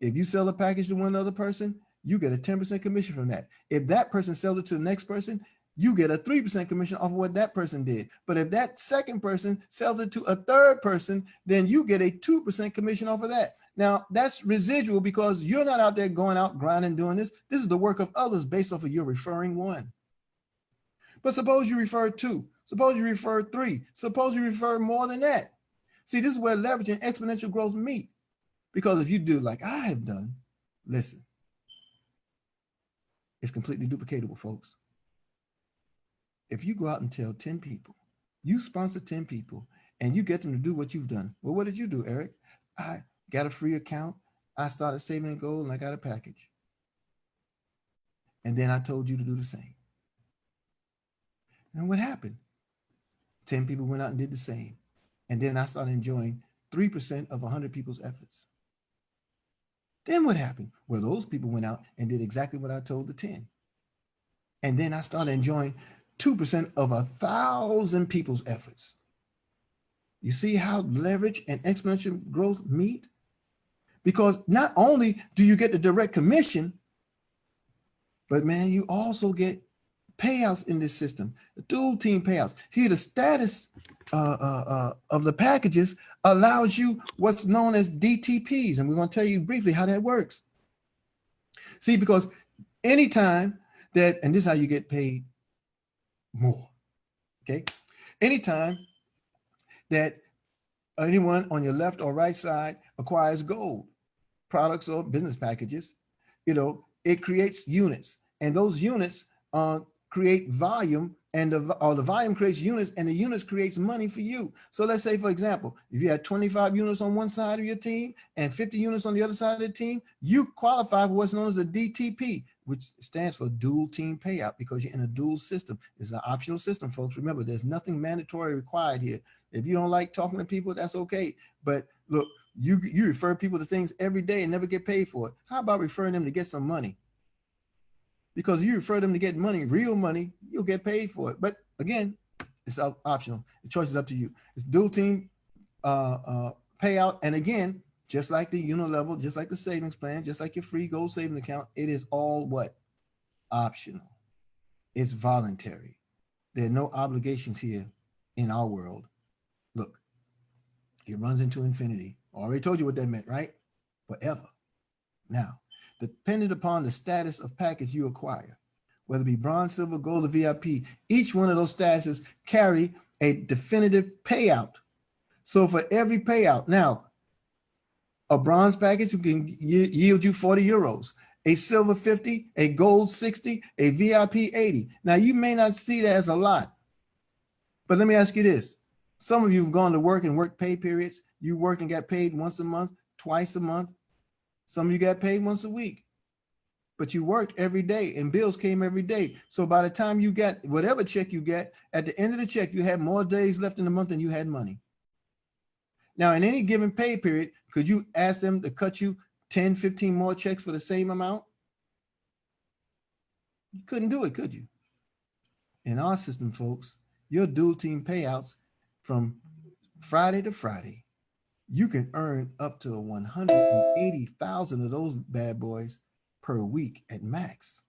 If you sell a package to one other person, you get a 10% commission from that. If that person sells it to the next person, you get a 3% commission off of what that person did. But if that second person sells it to a third person, then you get a 2% commission off of that. Now, that's residual because you're not out there going out grinding doing this. This is the work of others based off of your referring one. But suppose you refer 2, suppose you refer 3, suppose you refer more than that. See, this is where leverage and exponential growth meet. Because if you do like I have done, listen, it's completely duplicatable, folks. If you go out and tell 10 people, you sponsor 10 people, and you get them to do what you've done. Well, what did you do, Eric? I got a free account. I started saving in gold, and I got a package. And then I told you to do the same. And what happened? 10 people went out and did the same. And then I started enjoying 3% of 100 people's efforts. Then what happened? Well, those people went out and did exactly what I told the 10. And then I started enjoying 2% of 1,000 people's efforts. You see how leverage and exponential growth meet? Because not only do you get the direct commission, but man, you also get payouts in this system, the dual team payouts. See, the status of the packages allows you what's known as DTPs. And we're going to tell you briefly how that works. See, because anytime that, and this is how you get paid more, okay? Anytime that anyone on your left or right side acquires gold, products or business packages, it creates units, and those units create volume, and the volume creates units, and the units creates money for you. So let's say, for example, if you had 25 units on one side of your team and 50 units on the other side of the team, you qualify for what's known as a DTP, which stands for dual team payout, because you're in a dual system. It's an optional system, folks. Remember, there's nothing mandatory required here. If you don't like talking to people, that's okay. But look, you refer people to things every day and never get paid for it. How about referring them to get some money? Because you refer them to get money, real money, you'll get paid for it. But again, it's optional. The choice is up to you. It's dual team payout. And again, just like the unilevel, just like the savings plan, just like your free gold savings account, it is all what? Optional. It's voluntary. There are no obligations here in our world. Look, it runs into infinity. I already told you what that meant, right? Forever. Now, dependent upon the status of package you acquire, whether it be bronze, silver, gold, or VIP, each one of those statuses carry a definitive payout. So for every payout, now, a bronze package can yield you 40 euros, a silver 50, a gold 60, a VIP 80. Now, you may not see that as a lot, but let me ask you this. Some of you have gone to work and worked pay periods. You work and got paid once a month, twice a month. Some of you got paid once a week, but you worked every day and bills came every day. So by the time you got whatever check you get, at the end of the check, you had more days left in the month than you had money. Now, in any given pay period, could you ask them to cut you 10, 15 more checks for the same amount? You couldn't do it, could you? In our system, folks, your dual team payouts from Friday to Friday, you can earn up to 180,000 of those bad boys per week at max.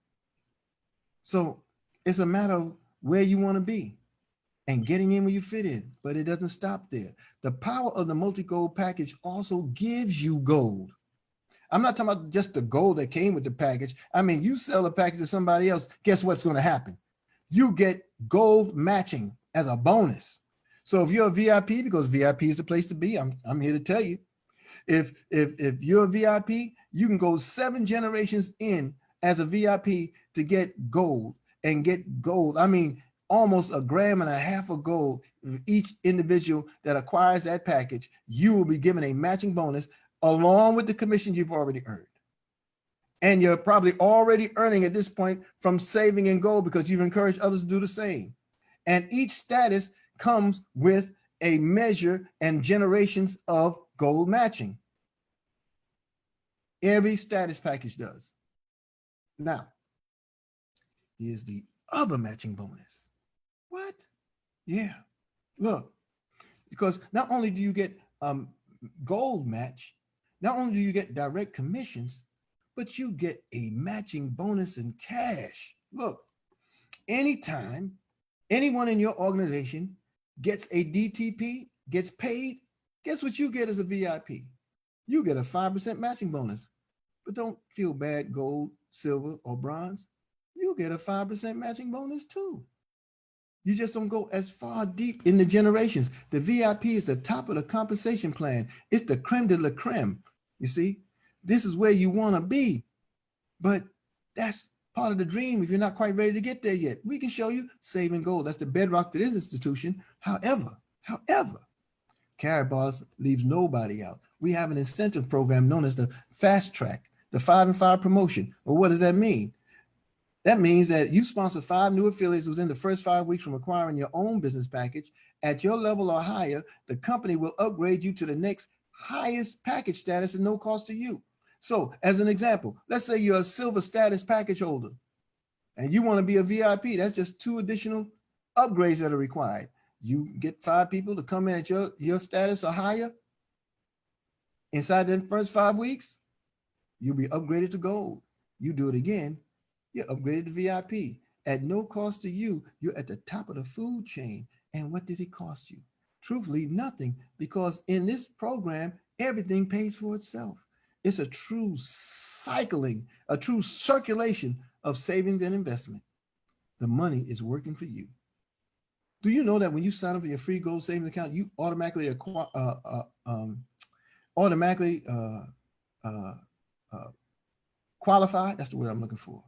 So it's a matter of where you want to be and getting in where you fit in, but it doesn't stop there. The power of the multi-gold package also gives you gold. I'm not talking about just the gold that came with the package. I mean, you sell a package to somebody else, guess what's going to happen? You get gold matching as a bonus. So if you're a VIP, because VIP is the place to be, I'm here to tell you, if you're a VIP, you can go 7 generations in as a VIP to get gold and get gold. I mean, almost 1.5 grams of gold. Each individual that acquires that package, you will be given a matching bonus along with the commission you've already earned. And you're probably already earning at this point from saving in gold because you've encouraged others to do the same. And each status comes with a measure and generations of gold matching. Every status package does. Now, here's the other matching bonus. What? Yeah, look, because not only do you get gold match, not only do you get direct commissions, but you get a matching bonus in cash. Look, anytime anyone in your organization gets a DTP, gets paid, guess what you get as a VIP? You get a 5% matching bonus. But don't feel bad, gold, silver, or bronze. You get a 5% matching bonus too. You just don't go as far deep in the generations. The VIP is the top of the compensation plan. It's the creme de la creme. You see, this is where you want to be. But that's part of the dream if you're not quite ready to get there yet. We can show you saving gold. That's the bedrock to this institution. However, Karatbars leaves nobody out. We have an incentive program known as the Fast Track, the 5 and 5 promotion. Well, what does that mean? That means that you sponsor 5 new affiliates within the first 5 weeks from acquiring your own business package. At your level or higher, the company will upgrade you to the next highest package status at no cost to you. So as an example, let's say you're a silver status package holder and you want to be a VIP. That's just 2 additional upgrades that are required. You get 5 people to come in at your status or higher. Inside the first 5 weeks, you'll be upgraded to gold. You do it again, you're upgraded to VIP. At no cost to you, you're at the top of the food chain. And what did it cost you? Truthfully, nothing, because in this program, everything pays for itself. It's a true cycling, a true circulation of savings and investment. The money is working for you. Do you know that when you sign up for your free gold savings account, you automatically qualify? That's the word I'm looking for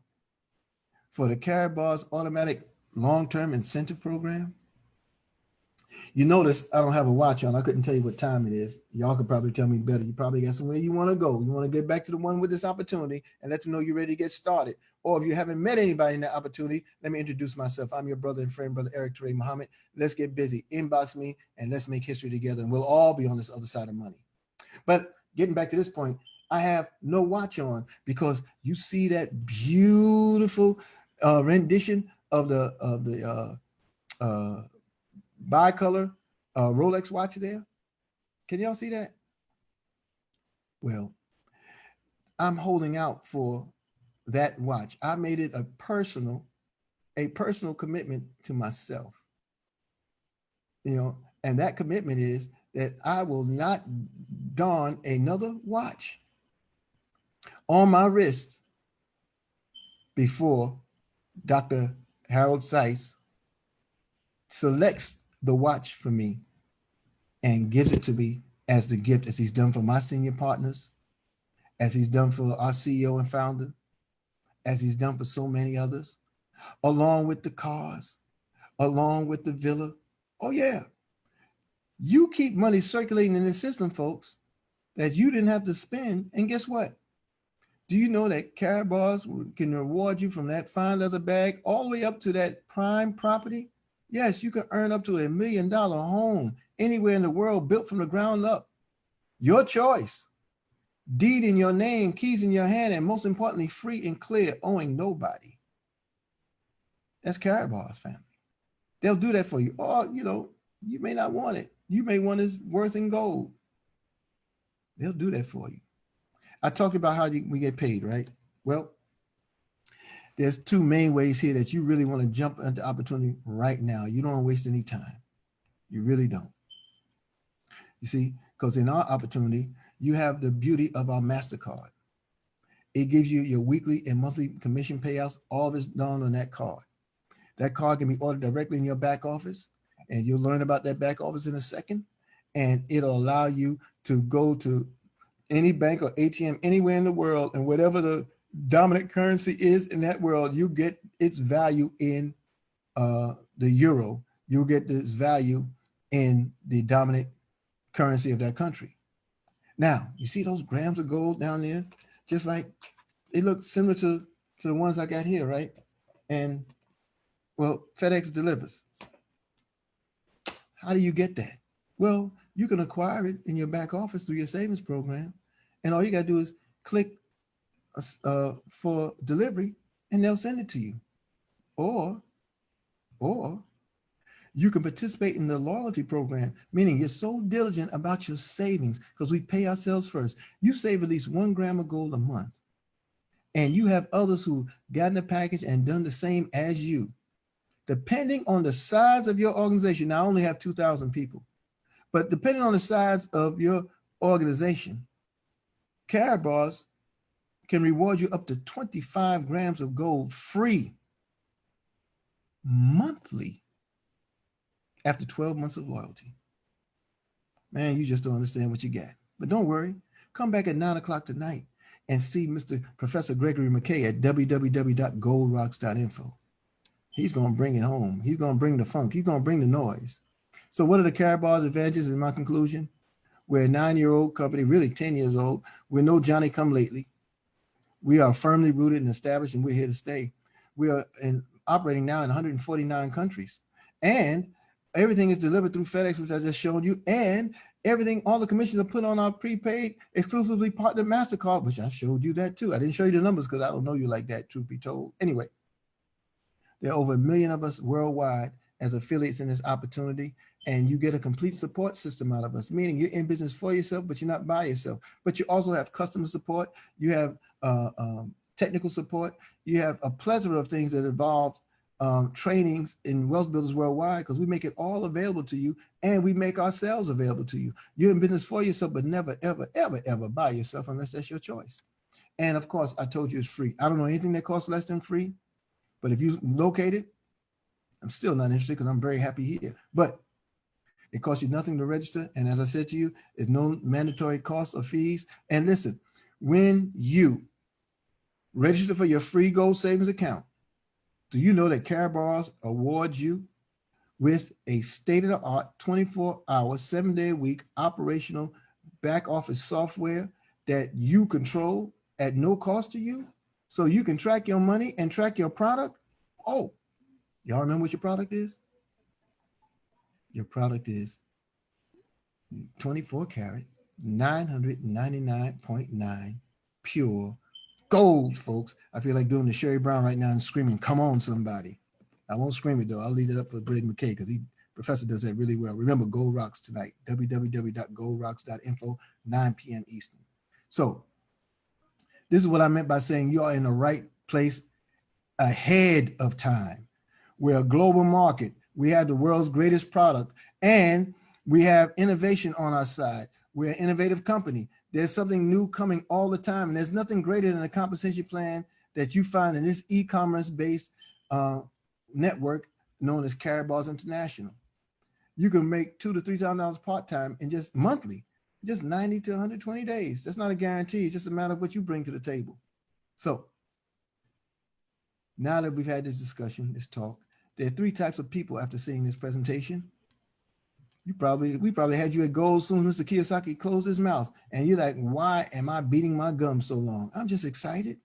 the Karatbars automatic long-term incentive program? You notice I don't have a watch on. I couldn't tell you what time it is. Y'all could probably tell me better. You probably got somewhere you want to go. You want to get back to the one with this opportunity and let them know you're ready to get started. Or if you haven't met anybody in that opportunity, let me introduce myself. I'm your brother and friend, Brother Eric Toure Muhammad. Let's get busy. Inbox me and let's make history together. And we'll all be on this other side of money. But getting back to this point, I have no watch on because you see that beautiful rendition of the bicolor Rolex watch there. Can y'all see that? Well, I'm holding out for that watch. I made it a personal commitment to myself. You know, and that commitment is that I will not don another watch on my wrist before Dr. Harold Seiss selects the watch for me and gives it to me as the gift, as he's done for my senior partners, as he's done for our CEO and founder, as he's done for so many others, along with the cars, along with the villa. Oh yeah, you keep money circulating in the system, folks, that you didn't have to spend. And guess what? Do you know that Karatbars can reward you from that fine leather bag all the way up to that prime property? Yes, you can earn up to $1 million home anywhere in the world built from the ground up. Your choice. Deed in your name, keys in your hand, and most importantly, free and clear, owing nobody. That's Karatbars, family. They'll do that for you. Or, you know, you may not want it. You may want its worth in gold. They'll do that for you. I talked about how we get paid, right? Well, there's two main ways here that you really want to jump into opportunity right now. You don't want to waste any time. You really don't. You see, because in our opportunity, you have the beauty of our MasterCard. It gives you your weekly and monthly commission payouts, all of it's done on that card. That card can be ordered directly in your back office, and you'll learn about that back office in a second, and it'll allow you to go to any bank or ATM anywhere in the world, and whatever the dominant currency is in that world, you get its value in the euro. You'll get this value in the dominant currency of that country. Now, you see those grams of gold down there? Just like they look similar to the ones I got here, right? And well, FedEx delivers. How do you get that? Well, you can acquire it in your back office through your savings program. And all you got to do is click for delivery and they'll send it to you. Or you can participate in the loyalty program, meaning you're so diligent about your savings because we pay ourselves first. You save at least 1 gram of gold a month. And you have others who got in the package and done the same as you. Depending on the size of your organization, now I only have 2,000 people, but depending on the size of your organization, Karatbars can reward you up to 25 grams of gold free monthly after 12 months of loyalty. Man, you just don't understand what you got. But don't worry, come back at 9 o'clock tonight and see Mr. Professor Gregory McKay at www.goldrocks.info. He's going to bring it home. He's going to bring the funk. He's going to bring the noise. So what are the Karatbars advantages in my conclusion? We're a 9-year-old company, really 10 years old. We're no Johnny come lately. We are firmly rooted and established, and we're here to stay. We are operating now in 149 countries. And everything is delivered through FedEx, which I just showed you. And everything, all the commissions are put on our prepaid, exclusively partner MasterCard, which I showed you that too. I didn't show you the numbers because I don't know you like that, truth be told. Anyway, there are over 1 million of us worldwide as affiliates in this opportunity, and you get a complete support system out of us, meaning you're in business for yourself, but you're not by yourself. But you also have customer support, you have technical support, you have a plethora of things that involve trainings in Wealth Builders Worldwide, because we make it all available to you, and we make ourselves available to you. You're in business for yourself, but never, ever, ever, ever by yourself unless that's your choice. And of course, I told you it's free. I don't know anything that costs less than free, but if you locate it, I'm still not interested because I'm very happy here. But it costs you nothing to register. And as I said to you, there's no mandatory costs or fees. And listen, when you register for your free gold savings account, do you know that Karatbars awards you with a state-of-the-art 24-hour, 7-day-a-week operational back office software that you control at no cost to you? So you can track your money and track your product. Oh, y'all remember what your product is? Your product is 24 karat, 999.9 pure gold, folks. I feel like doing the Sherry Brown right now and screaming, come on, somebody. I won't scream it though. I'll leave it up for Greg McKay because Professor does that really well. Remember, Gold Rocks tonight, www.goldrocks.info, 9 p.m. Eastern. So this is what I meant by saying you are in the right place ahead of time. We're a global market. We have the world's greatest product, and we have innovation on our side. We're an innovative company. There's something new coming all the time, and there's nothing greater than a compensation plan that you find in this e-commerce based network known as Karatbars International. You can make $2,000 to $3,000 part-time in just monthly, just 90 to 120 days. That's not a guarantee. It's just a matter of what you bring to the table. So now that we've had this discussion, this talk, there are 3 types of people after seeing this presentation. We probably had you at gold as soon as Mr. Kiyosaki closed his mouth. And you're like, why am I beating my gum so long? I'm just excited.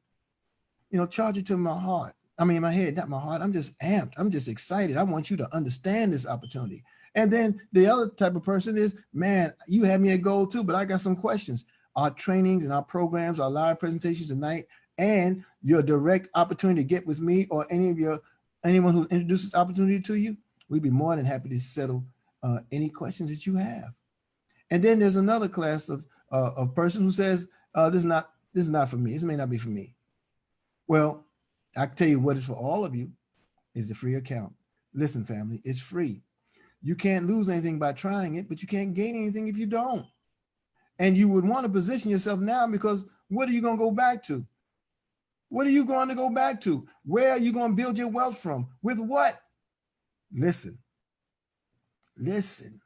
You know, charge it to my heart. I mean, my head, not my heart. I'm just amped. I'm just excited. I want you to understand this opportunity. And then the other type of person is, man, you had me at gold too, but I got some questions. Our trainings and our programs, our live presentations tonight, and your direct opportunity to get with me or any of your anyone who introduces opportunity to you, we'd be more than happy to settle any questions that you have. And then there's another class of person who says, this is not for me. This may not be for me. Well, I can tell you what is for all of you is the free account. Listen, family, it's free. You can't lose anything by trying it, but you can't gain anything if you don't. And you would want to position yourself now, because what are you going to go back to? What are you going to go back to? Where are you going to build your wealth from? With what? Listen. Listen.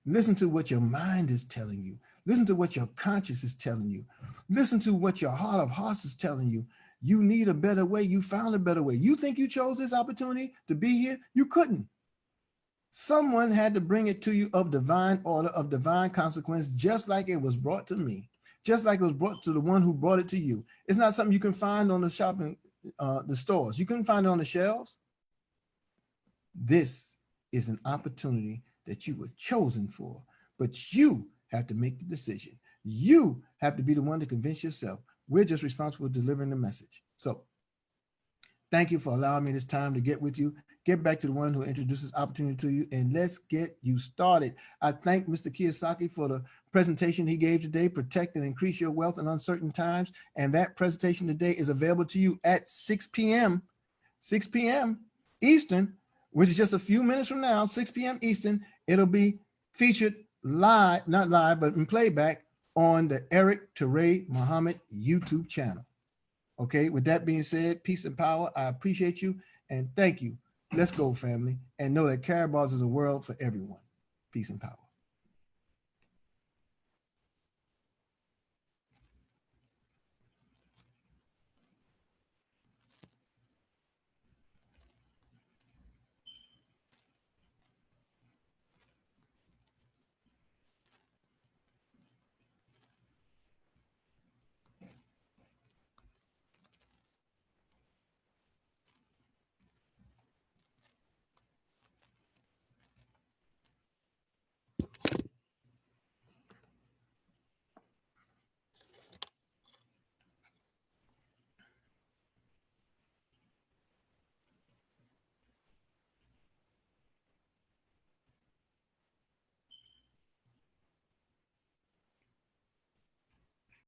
Listen to what your mind is telling you. Listen to what your conscience is telling you. Listen to what your heart of hearts is telling you. You need a better way. You found a better way. You think you chose this opportunity to be here? You couldn't. Someone had to bring it to you of divine order, of divine consequence, just like it was brought to me, just like it was brought to the one who brought it to you. It's not something you can find on the shopping, the stores. You can find it on the shelves. This is an opportunity that you were chosen for, but you have to make the decision. You have to be the one to convince yourself. We're just responsible for delivering the message. So thank you for allowing me this time to get with you. Get back to the one who introduces opportunity to you, and let's get you started. I thank Mr. Kiyosaki for the presentation he gave today, Protect and Increase Your Wealth in Uncertain Times. And that presentation today is available to you at 6 p.m. Eastern, which is just a few minutes from now, 6 p.m. Eastern. It'll be featured live, not live, but in playback on the Eric Teray Muhammad YouTube channel. Okay, with that being said, peace and power. I appreciate you and thank you. Let's go, family, and know that Karat Bars is a world for everyone. Peace and power.